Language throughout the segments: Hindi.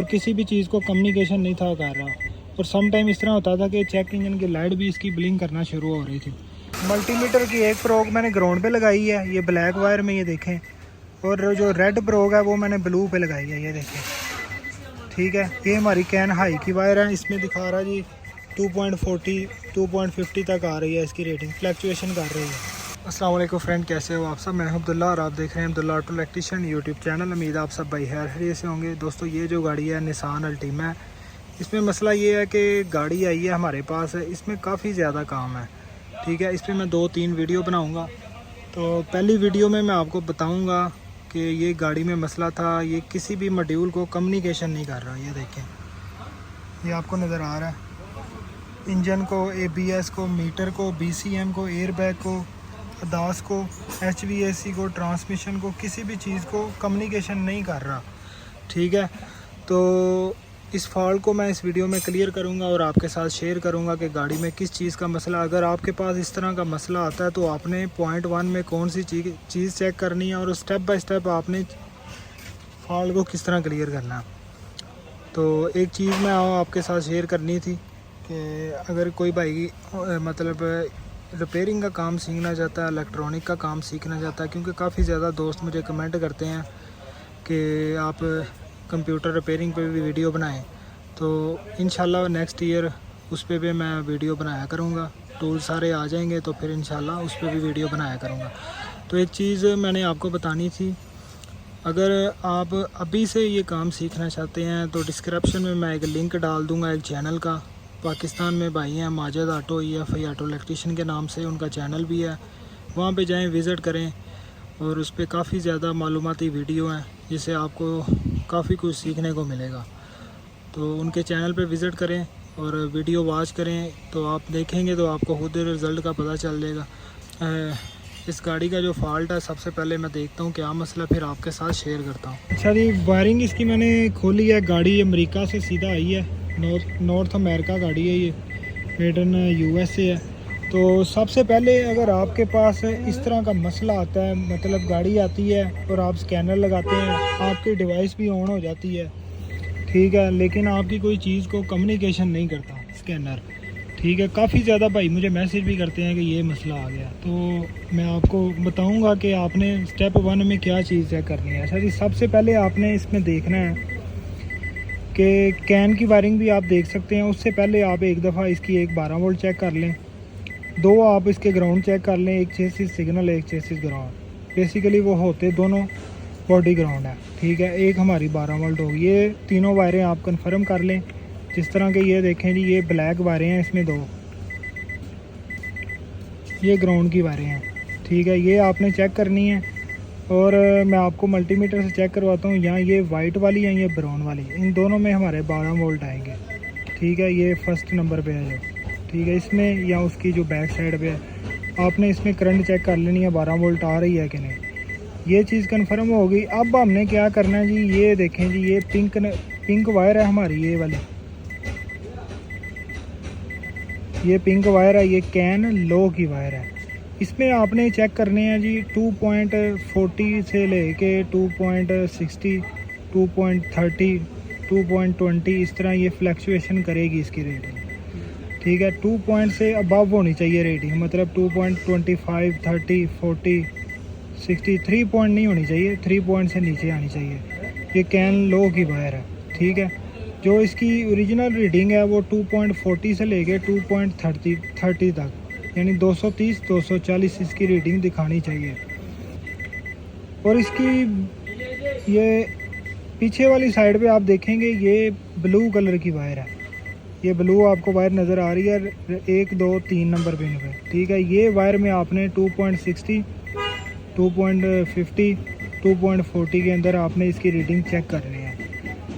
और किसी भी चीज़ को कम्युनिकेशन नहीं था कर रहा। और सम टाइम इस तरह होता था कि चेक इंजन की लाइट भी इसकी ब्लिंक करना शुरू हो रही थी। मल्टीमीटर की एक प्रोग मैंने ग्राउंड पे लगाई है, ये ब्लैक वायर में, ये देखें। और जो रेड प्रोग है वो मैंने ब्लू पे लगाई है, ये देखें। ठीक है, ये हमारी कैन हाई की वायर है, इसमें दिखा रहा जी 2.40 2.50 तक आ रही है इसकी रेटिंग, फ्लैक्चुएशन कर रही है। अस्सलाम वालेकुम फ्रेंड, कैसे हो आप सब? मैं हूं अब्दुल्ला और आप देख रहे हैं Abdullah auto electrician YouTube channel. उम्मीद है आप सब भाई खैरियत से होंगे। दोस्तों, ये जो गाड़ी है निसान अल्टीमा है। इसमें मसला ये है कि गाड़ी आई है हमारे पास, इसमें काफ़ी ज़्यादा काम है। ठीक है, इस पर मैं 2-3 वीडियो बनाऊँगा। तो पहली वीडियो में मैं आपको बताऊँगा कि ये गाड़ी में मसला था, ये किसी भी मॉड्यूल को कम्युनिकेशन नहीं कर रहा। ये देखें, ये आपको नज़र आ रहा है। इंजन को, ABS को, मीटर को, BCM को, एयरबैग को, अदास को, HVAC को, ट्रांसमिशन को, किसी भी चीज़ को कम्युनिकेशन नहीं कर रहा। ठीक है, तो इस फॉल्ट को मैं इस वीडियो में क्लियर करूंगा और आपके साथ शेयर करूंगा कि गाड़ी में किस चीज़ का मसला। अगर आपके पास इस तरह का मसला आता है तो आपने पॉइंट 1 में कौन सी चीज़ चेक करनी है और स्टेप बाय स्टेप आपने फॉल्ट को किस तरह क्लियर करना है। तो एक चीज़ मैं आपके साथ शेयर करनी थी कि अगर कोई भाई मतलब रिपेयरिंग का काम सीखना चाहता है, इलेक्ट्रॉनिक का काम सीखना चाहता है, क्योंकि काफ़ी ज़्यादा दोस्त मुझे कमेंट करते हैं कि आप कंप्यूटर रिपेयरिंग पे भी वीडियो बनाएं, तो इंशाल्लाह नेक्स्ट ईयर उस पे भी मैं वीडियो बनाया करूँगा। टूल सारे आ जाएंगे तो फिर इंशाल्लाह उस पे भी वीडियो बनाया करूँगा। तो एक चीज़ मैंने आपको बतानी थी, अगर आप अभी से ये काम सीखना चाहते हैं तो डिस्क्रिप्शन में मैं एक लिंक डाल दूँगा एक चैनल का। पाकिस्तान में भाई हैं Majid auto, EFI auto electrician के नाम से उनका चैनल भी है। वहाँ पे जाएं, विज़िट करें और उस पर काफ़ी ज़्यादा मालूमाती वीडियो हैं जिससे आपको काफ़ी कुछ सीखने को मिलेगा। तो उनके चैनल पे विज़िट करें और वीडियो वॉच करें, तो आप देखेंगे तो आपको खुद रिज़ल्ट का पता चल जाएगा। इस गाड़ी का जो फॉल्ट है, सबसे पहले मैं देखता हूँ क्या मसला, फिर आपके साथ शेयर करता हूँ। अच्छा जी, वायरिंग इसकी मैंने खोली है। गाड़ी अमेरिका से सीधा आई है, नॉर्थ अमेरिका गाड़ी है, ये मेड इन USA है। तो सबसे पहले अगर आपके पास इस तरह का मसला आता है, मतलब गाड़ी आती है और आप स्कैनर लगाते हैं, आपकी डिवाइस भी ऑन हो जाती है, ठीक है, लेकिन आपकी कोई चीज़ को कम्युनिकेशन नहीं करता स्कैनर। ठीक है, काफ़ी ज़्यादा भाई मुझे मैसेज भी करते हैं कि ये मसला आ गया। तो मैं आपको बताऊंगा कि आपने स्टेप 1 में क्या चीज़ चेक करनी है। अच्छा जी, सबसे पहले आपने इसमें देखना है कि कैन की वायरिंग भी आप देख सकते हैं। उससे पहले आप एक दफ़ा इसकी एक 12 वोल्ट चेक कर लें, 2 आप इसके ग्राउंड चेक कर लें, एक चेसिस सिग्नल, एक चेसिस ग्राउंड। बेसिकली वो होते दोनों बॉडी ग्राउंड है। ठीक है, एक हमारी 12 वोल्ट होगी। ये तीनों वायरें आप कंफर्म कर लें। जिस तरह के ये देखें जी, ये ब्लैक वायरें हैं, इसमें 2 ये ग्राउंड की वायरें हैं। ठीक है, ये आपने चेक करनी है। और मैं आपको मल्टीमीटर से चेक करवाता हूँ। यहाँ ये वाइट वाली है, ये ब्राउन वाली, इन दोनों में हमारे 12 वोल्ट आएंगे। ठीक है, ये फर्स्ट नंबर पे है जो। ठीक है, इसमें या उसकी जो बैक साइड पे है, आपने इसमें करंट चेक कर लेनी है 12 वोल्ट आ रही है कि नहीं। ये चीज़ कंफर्म हो गई। अब हमने क्या करना है जी, ये देखें जी, ये पिंक वायर है हमारी, ये वाली, ये पिंक वायर है, ये कैन लो की वायर है। इसमें आपने चेक करने हैं जी 2.40 से लेके 2.60, 2.30, 2.20, इस तरह ये फ्लैक्चुएशन करेगी इसकी रेटिंग। ठीक है, 2 पॉइंट से अबव होनी चाहिए रेटिंग, मतलब 2.25, 30, 40, 60, 3 पॉइंट नहीं होनी चाहिए, 3 पॉइंट से नीचे आनी चाहिए। ये कैन लो की वायर है। ठीक है, जो इसकी ओरिजिनल रीडिंग है वो 2.40 से लेके 2.30 तक, यानी 230, 240 इसकी रीडिंग दिखानी चाहिए। और इसकी ये पीछे वाली साइड पे आप देखेंगे, ये ब्लू कलर की वायर है। ये ब्लू आपको वायर नज़र आ रही है 1, 2, 3 नंबर पिन पे। ठीक है, ये वायर में आपने 2.60, 2.50, 2.40 के अंदर आपने इसकी रीडिंग चेक करनी है।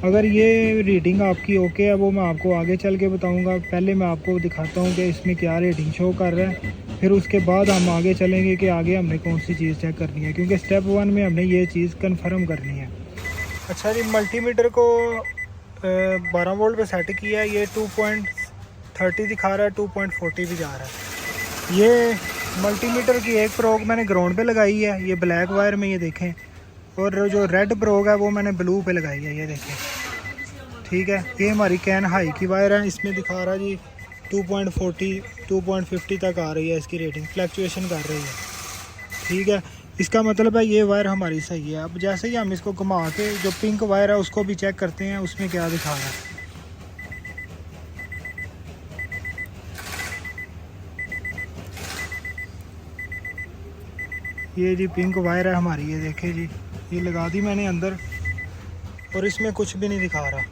अगर ये रीडिंग आपकी ओके है, वो मैं आपको आगे चल के बताऊंगा। पहले मैं आपको दिखाता हूँ कि इसमें क्या रेटिंग शो कर रहा है, फिर उसके बाद हम आगे चलेंगे कि आगे हमने कौन सी चीज़ चेक करनी है, क्योंकि स्टेप 1 में हमने ये चीज़ कंफर्म करनी है। अच्छा जी, मल्टीमीटर को 12 वोल्ट पे सेट किया है। ये 2.30 दिखा रहा है, 2.40 भी जा रहा है। ये मल्टीमीटर की एक प्रोग मैंने ग्राउंड पे लगाई है, ये ब्लैक वायर में, ये देखें। और जो रेड प्रोग है वो मैंने ब्लू पे लगाई है, ये देखें। ठीक है, ये हमारी कैन हाई की वायर है, इसमें दिखा रहा जी 2.40 2.50 तक आ रही है इसकी रेटिंग, फ्लैक्चुएशन कर रही है। ठीक है, इसका मतलब है ये वायर हमारी सही है। अब जैसे ही हम इसको घुमा के जो पिंक वायर है उसको भी चेक करते हैं उसमें क्या दिखा रहा है। ये जी पिंक वायर है हमारी, ये देखें जी, ये लगा दी मैंने अंदर और इसमें कुछ भी नहीं दिखा रहा,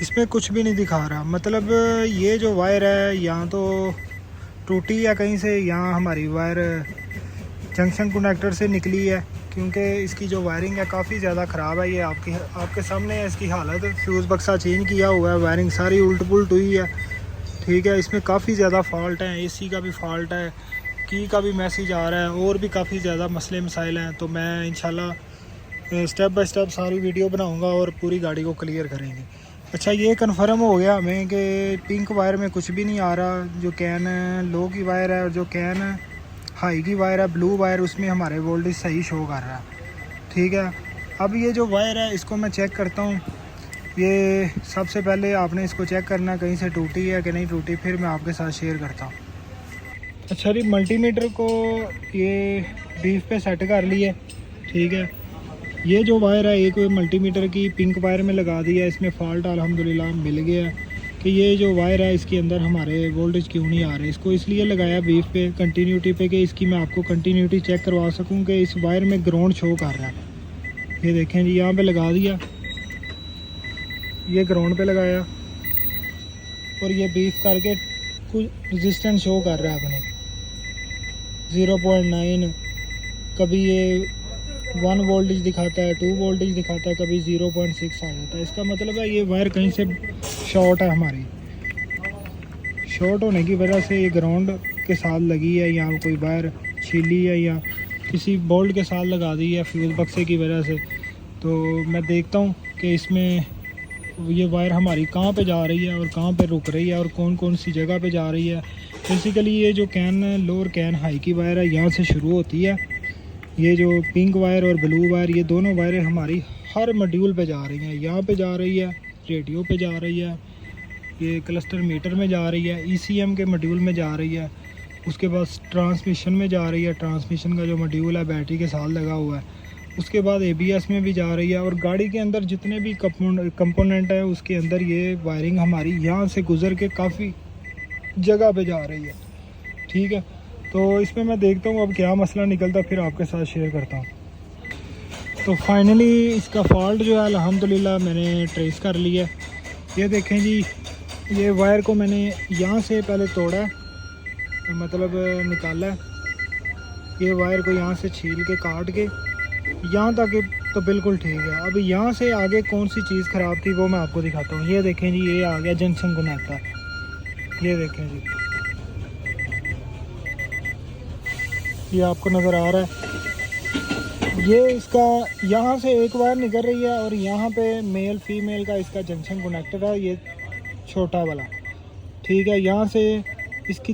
इसमें कुछ भी नहीं दिखा रहा। मतलब ये जो वायर है यहाँ तो टूटी या कहीं से, यहाँ हमारी वायर जंक्शन कनेक्टर से निकली है, क्योंकि इसकी जो वायरिंग है काफ़ी ज़्यादा ख़राब है। ये आपके सामने है इसकी हालत। फ्यूज़ बक्सा चेंज किया हुआ है, वायरिंग सारी उल्ट पुल्ट हुई है। ठीक है, इसमें काफ़ी ज़्यादा फॉल्ट है, एसी का भी फॉल्ट है, की का भी मैसेज आ रहा है, और भी काफ़ी ज़्यादा मसले मसाइल हैं। तो मैं इंशाल्लाह स्टेप बाय स्टेप सारी वीडियो बनाऊंगा और पूरी गाड़ी को क्लियर करेंगे। अच्छा, ये कन्फर्म हो गया हमें कि पिंक वायर में कुछ भी नहीं आ रहा। जो कैन लो की वायर है और जो कैन हाई की वायर है, ब्लू वायर, उसमें हमारे वोल्टेज सही शो कर रहा है। ठीक है, अब ये जो वायर है इसको मैं चेक करता हूँ। ये सबसे पहले आपने इसको चेक करना कहीं से टूटी है कि नहीं टूटी, फिर मैं आपके साथ शेयर करता हूँ। अच्छा जी, मल्टीमीटर को ये बीफ पे सेट कर लिया। ठीक है, ये जो वायर है एक मल्टीमीटर की पिंक वायर में लगा दी है। इसमें फ़ॉल्ट अल्हम्दुलिल्लाह मिल गया कि ये जो वायर है इसके अंदर हमारे वोल्टेज क्यों नहीं आ रहे। इसको इसलिए लगाया बीफ पे, कंटिन्यूटी पे, कि इसकी मैं आपको कंटिन्यूटी चेक करवा सकूं कि इस वायर में ग्राउंड शो कर रहा है। ये देखें जी, यहाँ पे लगा दिया, ये ग्राउंड पे लगाया और ये बीफ करके कुछ रेजिस्टेंस शो कर रहा है अपने 0.9, कभी ये 1 वोल्टेज दिखाता है, 2 वोल्टेज दिखाता है, कभी 0.6 आ जाता है। इसका मतलब है ये वायर कहीं से शॉर्ट है हमारी। शॉर्ट होने की वजह से ये ग्राउंड के साथ लगी है, या कोई वायर छीली है या किसी बोल्ट के साथ लगा दी है फ्यूज़ बक्से की वजह से। तो मैं देखता हूँ कि इसमें ये वायर हमारी कहाँ पे जा रही है और कहाँ पे रुक रही है और कौन कौन सी जगह पे जा रही है। बेसिकली ये जो कैन लो और कैन हाई की वायर है यहाँ से शुरू होती है। ये जो पिंक वायर और ब्लू वायर, ये दोनों वायरें हमारी हर मॉड्यूल पे जा रही हैं। यहाँ पे जा रही है, रेडियो पे जा रही है, ये क्लस्टर मीटर में जा रही है, ECM के मॉड्यूल में जा रही है, उसके बाद ट्रांसमिशन में जा रही है, ट्रांसमिशन का जो मॉड्यूल है बैटरी के साथ लगा हुआ है, उसके बाद ABS में भी जा रही है। और गाड़ी के अंदर जितने भी कंपोनेंट है उसके अंदर ये वायरिंग हमारी यहाँ से गुज़र के काफ़ी जगह पे जा रही है। ठीक है, तो इसमें मैं देखता हूँ अब क्या मसला निकलता, फिर आपके साथ शेयर करता हूँ। तो फाइनली इसका फॉल्ट जो है अल्हम्दुलिल्लाह मैंने ट्रेस कर लिया। ये देखें जी, ये वायर को मैंने यहाँ से पहले तोड़ा है, मतलब निकाला है। ये वायर को यहाँ से छील के काट के यहाँ तक तो बिल्कुल ठीक है। अब यहाँ से आगे कौन सी चीज़ ख़राब थी वो मैं आपको दिखाता हूँ। ये देखें जी, ये आ गया जंक्शन कनेक्टर। ये देखें जी, ये आपको नज़र आ रहा है। ये इसका यहाँ से एक वायर निकल रही है और यहाँ पे मेल फीमेल का इसका जंक्शन कनेक्टर है, ये छोटा वाला। ठीक है, यहाँ से इसकी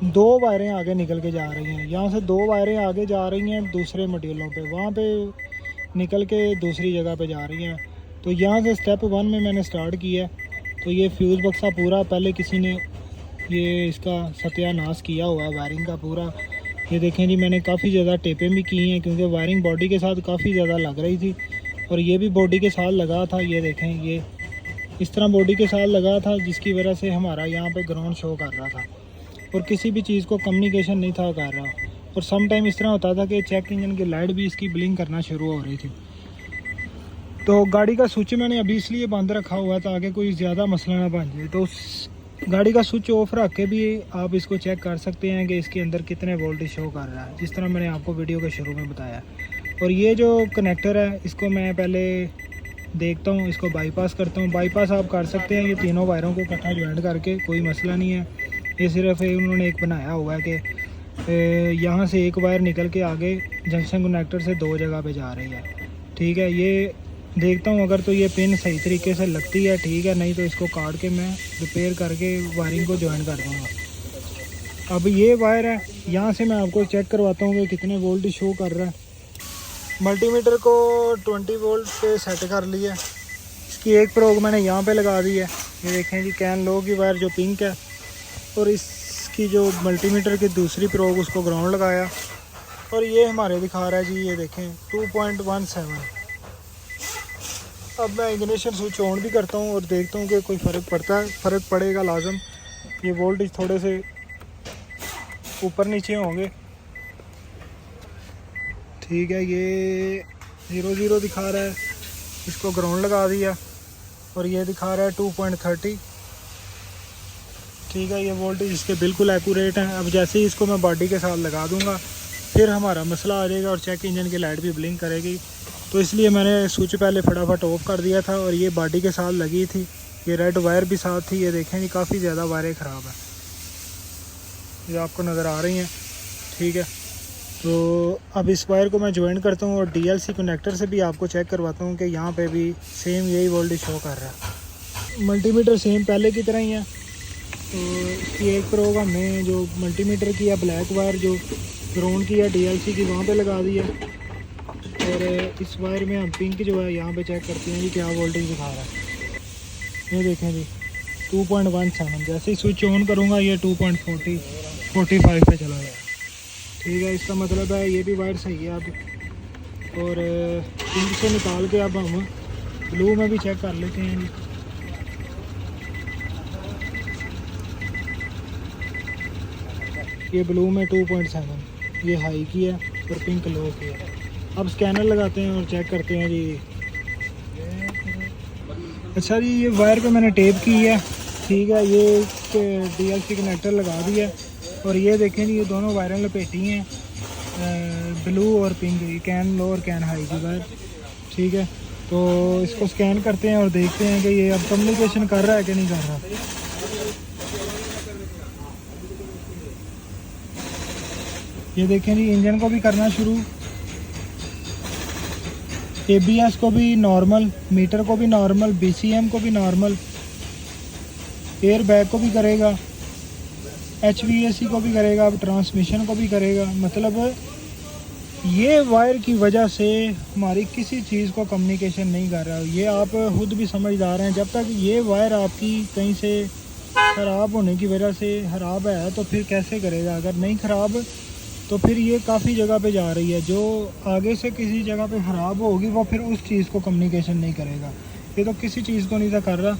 2 वायरें आगे निकल के जा रही हैं। यहाँ से 2 वायरें आगे जा रही हैं दूसरे मॉड्यूलों पे, वहाँ पे निकल के दूसरी जगह पे जा रही हैं। तो यहाँ से स्टेप 1 में मैंने स्टार्ट किया। तो ये फ्यूज़ बक्सा पूरा पहले किसी ने ये इसका सत्यानाश किया हुआ है वायरिंग का पूरा। ये देखें जी, मैंने काफ़ी ज़्यादा टेपें भी की हैं क्योंकि वायरिंग बॉडी के साथ काफ़ी ज़्यादा लग रही थी और ये भी बॉडी के साथ लगा था। ये देखें, ये इस तरह बॉडी के साथ लगा था जिसकी वजह से हमारा यहाँ पे ग्राउंड शो कर रहा था और किसी भी चीज़ को कम्युनिकेशन नहीं था कर रहा। और सम टाइम इस तरह होता था कि चेक इंजन की लाइट भी इसकी ब्लिंक करना शुरू हो रही थी। तो गाड़ी का स्विच मैंने अभी इसलिए बंद रखा हुआ था ताकि कोई ज़्यादा मसला ना बन जाए। तो उस गाड़ी का स्विच ऑफ रख के भी आप इसको चेक कर सकते हैं कि इसके अंदर कितने वोल्टेज शो कर रहा है, जिस तरह मैंने आपको वीडियो के शुरू में बताया। और ये जो कनेक्टर है इसको मैं पहले देखता हूँ, इसको बाईपास करता हूँ। बाईपास आप कर सकते हैं ये तीनों वायरों को इकट्ठा ज्वाइंट करके, कोई मसला नहीं है। ये सिर्फ उन्होंने एक बनाया हुआ है कि यहाँ से एक वायर निकल के आगे जंक्शन कनेक्टर से 2 जगह पे जा रही है। ठीक है, ये देखता हूँ अगर तो ये पिन सही तरीके से लगती है ठीक है, नहीं तो इसको काट के मैं रिपेयर करके वायरिंग को ज्वाइन कर दूँगा। अब ये वायर है, यहाँ से मैं आपको चेक करवाता हूँ कि कितने वोल्ट शो कर रहा है। मल्टीमीटर को 20 वोल्ट पे सेट कर लिया। इसकी एक प्रोग मैंने यहाँ पे लगा दी है, ये देखें जी कैन लो की वायर जो पिंक है, और इसकी जो मल्टीमीटर की दूसरी प्रोग उसको ग्राउंड लगाया, और ये हमारे दिखा रहा है जी, ये देखें 2.17। अब मैं इग्निशन स्विच ऑन भी करता हूँ और देखता हूँ कि कोई फ़र्क पड़ता है। फ़र्क पड़ेगा लाजम, ये वोल्टेज थोड़े से ऊपर नीचे होंगे। ठीक है, ये 0 दिखा रहा है, इसको ग्राउंड लगा दिया, और ये दिखा रहा है 2.30। ठीक है, ये वोल्टेज इसके बिल्कुल एक्यूरेट हैं। अब जैसे ही इसको मैं बॉडी के साथ लगा दूंगा फिर हमारा मसला आ जाएगा और चेक इंजन की लाइट भी ब्लिंक करेगी। तो इसलिए मैंने स्विच पहले फटाफट ऑफ कर दिया था, और ये बॉडी के साथ लगी थी, ये रेड वायर भी साथ थी। ये देखें जी काफ़ी ज़्यादा वायरें ख़राब है, ये आपको नज़र आ रही हैं। ठीक है, तो अब इस वायर को मैं ज्वाइन करता हूँ और DLC कनेक्टर से भी आपको चेक करवाता हूँ कि यहाँ पे भी सेम यही वोल्टेज शो कर रहा है। मल्टीमीटर सेम पहले की तरह ही है। तो इसकी एक प्रोग हमने जो मल्टीमीटर की है ब्लैक वायर जो ग्राउंड की है DLC की वहाँ पे लगा दी है, और इस वायर में हम पिंक जो है यहाँ पे चेक करते हैं जी क्या वोल्टेज दिखा रहा है। ये देखें जी 2.17। जैसे ही स्विच ऑन करूँगा ये 2.45 पे चला जाए। ठीक है, इसका मतलब है ये भी वायर सही है अब। और पिंक से निकाल के अब हम ब्लू में भी चेक कर लेते हैं जी। ये ब्लू में 2.7 ये हाई की है और पिंक लो की है। अब स्कैनर लगाते हैं और चेक करते हैं जी। अच्छा जी, ये वायर पे मैंने टेप की है। ठीक है, ये DLC कनेक्टर लगा दिया, और ये देखें जी ये दोनों वायरें लपेटी हैं, ब्लू और पिंक, ये कैन लो और कैन हाई की वायर। ठीक है, तो इसको स्कैन करते हैं और देखते हैं कि ये अब कम्युनिकेशन कर रहा है कि नहीं कर रहा। ये देखें जी इंजन को भी करना शुरू, ABS को भी नॉर्मल, मीटर को भी नॉर्मल, BCM को भी नॉर्मल, एयर बैग को भी करेगा, HVAC को भी करेगा, अब ट्रांसमिशन को भी करेगा। मतलब ये वायर की वजह से हमारी किसी चीज़ को कम्युनिकेशन नहीं कर रहा। ये आप खुद भी समझदार हैं, जब तक ये वायर आपकी कहीं से ख़राब होने की वजह से ख़राब है तो फिर कैसे करेगा। अगर नहीं ख़राब तो फिर ये काफ़ी जगह पे जा रही है, जो आगे से किसी जगह पे ख़राब होगी वो फिर उस चीज़ को कम्युनिकेशन नहीं करेगा। ये तो किसी चीज़ को नहीं था कर रहा।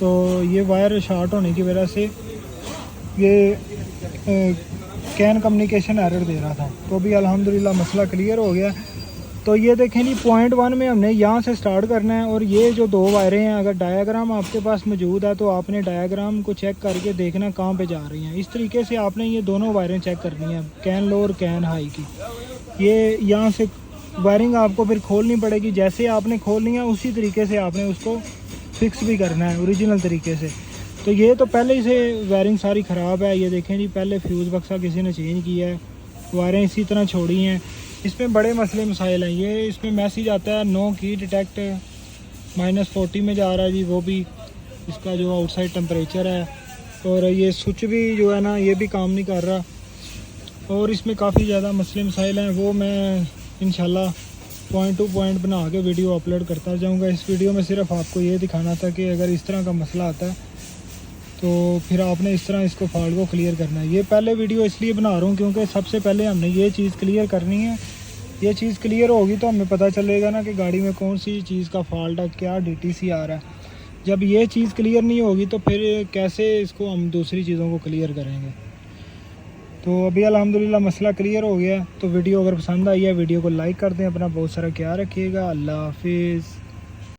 तो ये वायर शॉर्ट होने की वजह से ये कैन कम्युनिकेशन एरर दे रहा था। तो अभी अल्हम्दुलिल्लाह मसला क्लियर हो गया। तो ये देखें जी 0.1 में हमने यहाँ से स्टार्ट करना है, और ये जो दो वायरें हैं अगर डायाग्राम आपके पास मौजूद है तो आपने डायाग्राम को चेक करके देखना कहाँ पे जा रही हैं। इस तरीके से आपने ये दोनों वायरें चेक करनी है, कैन लो और कैन हाई की। ये यहाँ से वायरिंग आपको फिर खोलनी पड़ेगी, जैसे आपने खोलनी है उसी तरीके से आपने उसको फिक्स भी करना है ओरिजिनल तरीके से। तो ये तो पहले ही से वायरिंग सारी ख़राब है। ये देखें जी पहले फ्यूज़ बक्सा किसी ने चेंज किया है, वायरें इसी तरह छोड़ी हैं। इसमें बड़े मसले मसाइल हैं। ये इसमें मैसेज आता है नो की डिटेक्ट -40 में जा रहा है जी, वो भी इसका जो आउटसाइड टेम्परेचर है। और ये स्विच भी जो है ना ये भी काम नहीं कर रहा, और इसमें काफ़ी ज़्यादा मसले मसाइल हैं। वो मैं इंशाल्लाह पॉइंट टू पॉइंट बना के वीडियो अपलोड करता जाऊंगा। इस वीडियो में सिर्फ आपको ये दिखाना था कि अगर इस तरह का मसला आता है तो फिर आपने इस तरह इसको फॉल्ट को क्लियर करना है। ये पहले वीडियो इसलिए बना रहा हूँ क्योंकि सबसे पहले हमने ये चीज़ क्लियर करनी है। ये चीज़ क्लियर होगी तो हमें पता चलेगा ना कि गाड़ी में कौन सी चीज़ का फॉल्ट है, क्या DTC आ रहा है। जब ये चीज़ क्लियर नहीं होगी तो फिर कैसे इसको हम दूसरी चीज़ों को क्लियर करेंगे। तो अभी अल्हम्दुलिल्लाह मसला क्लियर हो गया। तो वीडियो अगर पसंद आई है वीडियो को लाइक कर दें, अपना बहुत सारा ख्याल रखिएगा। अल्लाह हाफिज़।